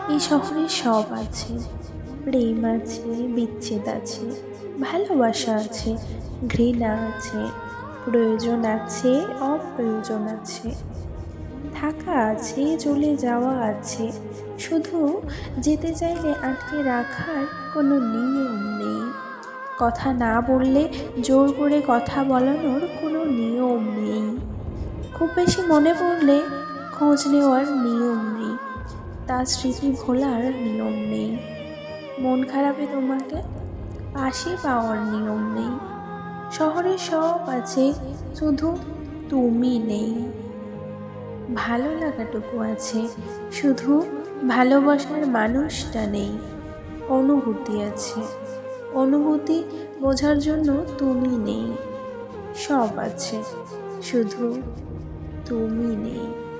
এই শহরে সব আছে, প্রেম আছে, বিচ্ছেদ আছে, ভালোবাসা আছে, ঘৃণা আছে, প্রয়োজন আছে, অপ্রয়োজন আছে, থাকা আছে, চলে যাওয়া আছে। শুধু যেতে চাইলে আটকে রাখার কোনো নিয়ম নেই। কথা না বললে জোর করে কথা বলানোর কোনো নিয়ম নেই। খুব বেশি মনে পড়লে খোঁজ নেওয়ার নিয়ম নেই। তার স্মৃতি ভোলার নিয়ম নেই। মন খারাপে তোমাকে পাশে পাওয়ার নিয়ম নেই। শহরে সব আছে, শুধু তুমি নেই। ভালো লাগাটুকু আছে, শুধু ভালোবাসার মানুষটা নেই। অনুভূতি আছে, অনুভূতি বোঝার জন্য তুমি নেই। সব আছে, শুধু তুমি নেই।